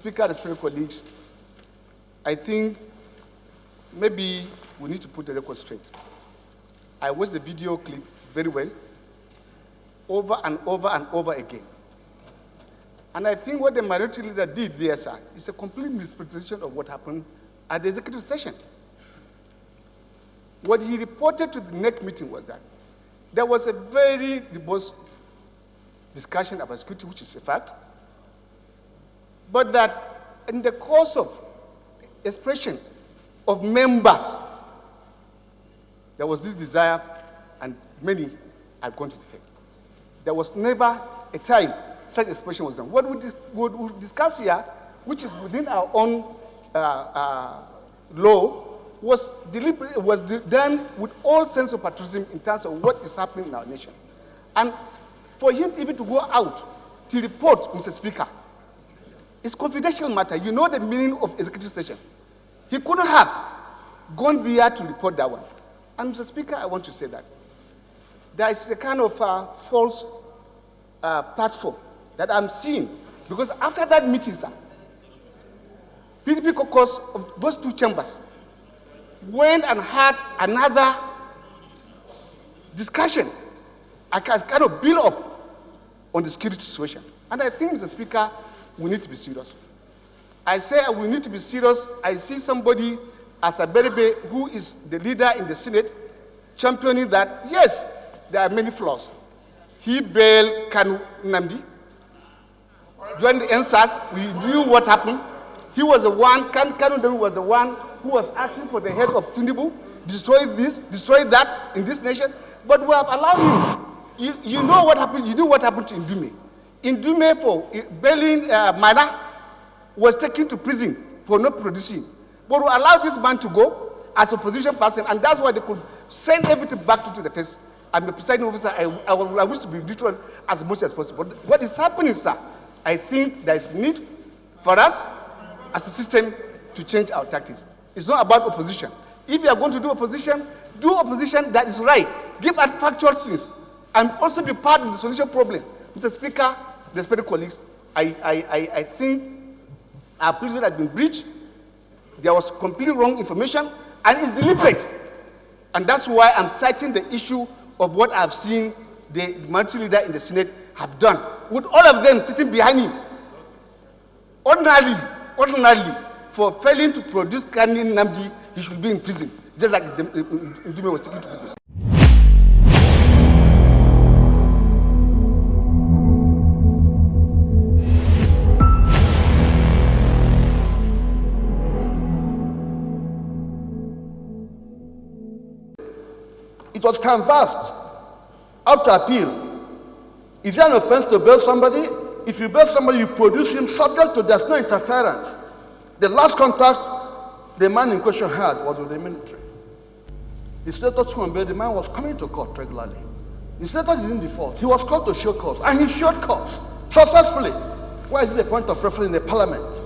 Speaker, respected colleagues, I think maybe we need to put the record straight. I watched the video clip very well, over and over and over again. And I think what the minority leader did there, sir, is a complete misrepresentation of what happened at the executive session. What he reported to the NEC meeting was that there was a very robust discussion about security, which is a fact, but that in the course of expression of members, there was this desire, and many have gone to defect. There was never a time such expression was done. What we discuss here, which is within our own law, was deliberate, was done with all sense of patriotism in terms of what is happening in our nation. And for him even to go out to report, Mr. Speaker, it's confidential matter. You know the meaning of executive session. He couldn't have gone there to report that one. And Mr. Speaker, I want to say that there is a kind of false platform that I'm seeing, because after that meeting, sir, PDP caucus of those two chambers went and had another discussion, a kind of build up on the security situation. And I think, Mr. Speaker, we need to be serious. I say we need to be serious. I see somebody as a Berebe, who is the leader in the Senate, championing that, yes, there are many flaws. He bailed Nnamdi. During the NSAS, we knew what happened. He was the one, Kani was the one who was asking for the head of Tinubu, destroy this, destroy that in this nation. But we have allowed him. You know what happened. You knew what happened to Ndume. Ndume, for bailing Mana, was taken to prison for not producing. But we allowed this man to go as a opposition person, and that's why they could send everything back to the face. I'm a presiding officer. I wish to be neutral as much as possible. But what is happening, sir, I think there is need for us as a system to change our tactics. It's not about opposition. If you are going to do opposition that is right. Give out factual things and also be part of the solution problem. Mr. Speaker, respected colleagues, I think our privilege has been breached. There was completely wrong information, and it's deliberate. And that's why I'm citing the issue of what I've seen the minority leader in the Senate have done, with all of them sitting behind him. Ordinarily, for failing to produce Kani Nnamdi, he should be in prison, just like Ndume was taken to prison. It was canvassed up to appeal. Is there an offense to bail somebody? If you bail somebody, you produce him subject to there's no interference. The last contact the man in question had was with the military. The senator to bail, the man was coming to court regularly. The senator didn't default. He was called to show cause, and he showed cause successfully. Why is it a point of reference in the parliament?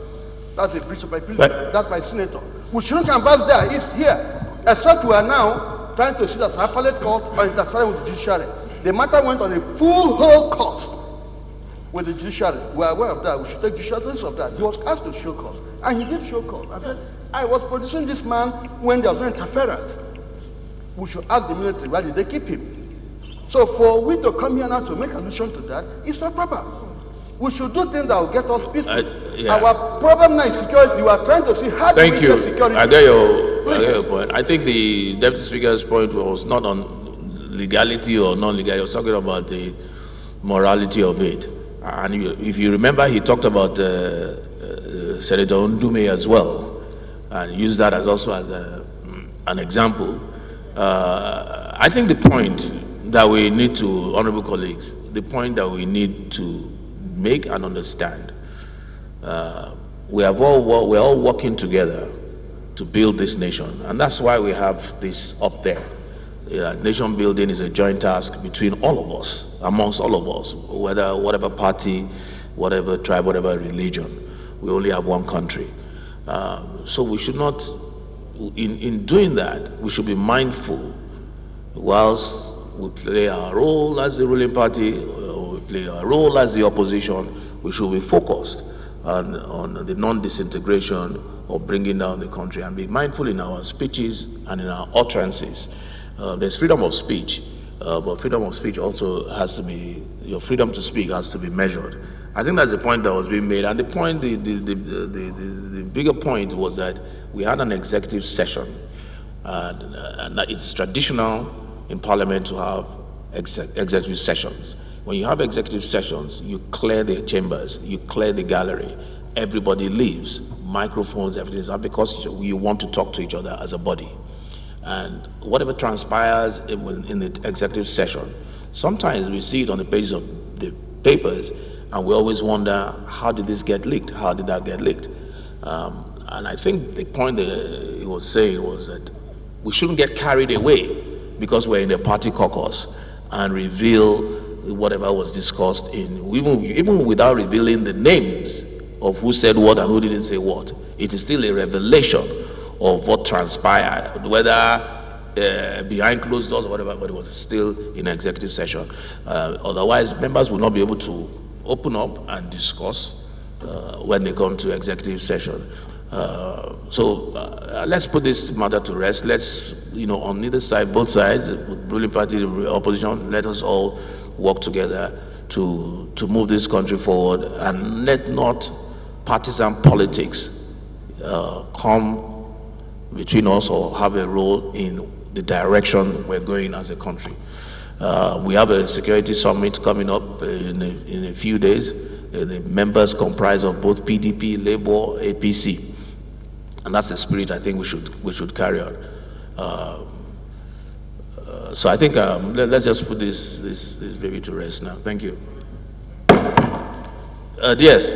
That's a breach of my privilege. That's my senator. We shouldn't canvass there. It's here. Except we are now trying to see that an appellate court or interfering with the judiciary. The matter went on a full whole course with the judiciary. We are aware of that. We should take judicial notice of that. He was asked to show cause, and he did show cause. I said, I was producing this man when there was no interference. We should ask the military, why did they keep him? So for we to come here now to make allusion to that, it's not proper. We should do things that will get us peaceful. Yeah. Our problem now is security. We are trying to see how do we get security. I get your point. I think the Deputy Speaker's point was not on legality or non-legality. He was talking about the morality of it. And if you remember, he talked about Senator Ndume as well, and used that as also as an example. I think the point that we need to, honorable colleagues, the point that we need to make and understand, we're all working together to build this nation, and that's why we have this up there. Nation building is a joint task between all of us, amongst all of us, whatever party, whatever tribe, whatever religion. We only have one country. So we should not, in doing that, we should be mindful whilst we play our role as the ruling party, or we play our role as the opposition. We should be focused on the non-disintegration or bringing down the country, and be mindful in our speeches and in our utterances. There's freedom of speech, but freedom of speech also has to be, your freedom to speak has to be measured. I think that's the point that was being made, and the point, the bigger point was that we had an executive session, and it's traditional in Parliament to have executive sessions. When you have executive sessions, you clear the chambers, you clear the gallery, everybody leaves, microphones, everything is up, because you want to talk to each other as a body. And whatever transpires in the executive session, sometimes we see it on the pages of the papers, and we always wonder, how did this get leaked? How did that get leaked? And I think the point that he was saying was that we shouldn't get carried away because we're in the party caucus and reveal whatever was discussed even without revealing the names of who said what and who didn't say what. It is still a revelation of what transpired, whether behind closed doors or whatever, but it was still in executive session. Otherwise, members will not be able to open up and discuss when they come to executive session. So let's put this matter to rest. Let's, on either side, both sides, ruling party, opposition, let us all work together to move this country forward, and let not partisan politics come between us or have a role in the direction we're going as a country. We have a security summit coming up in a few days. The members comprise of both PDP, Labour, APC, and that's the spirit I think we should carry on. So I think let's just put this baby to rest now. Thank you. Yes.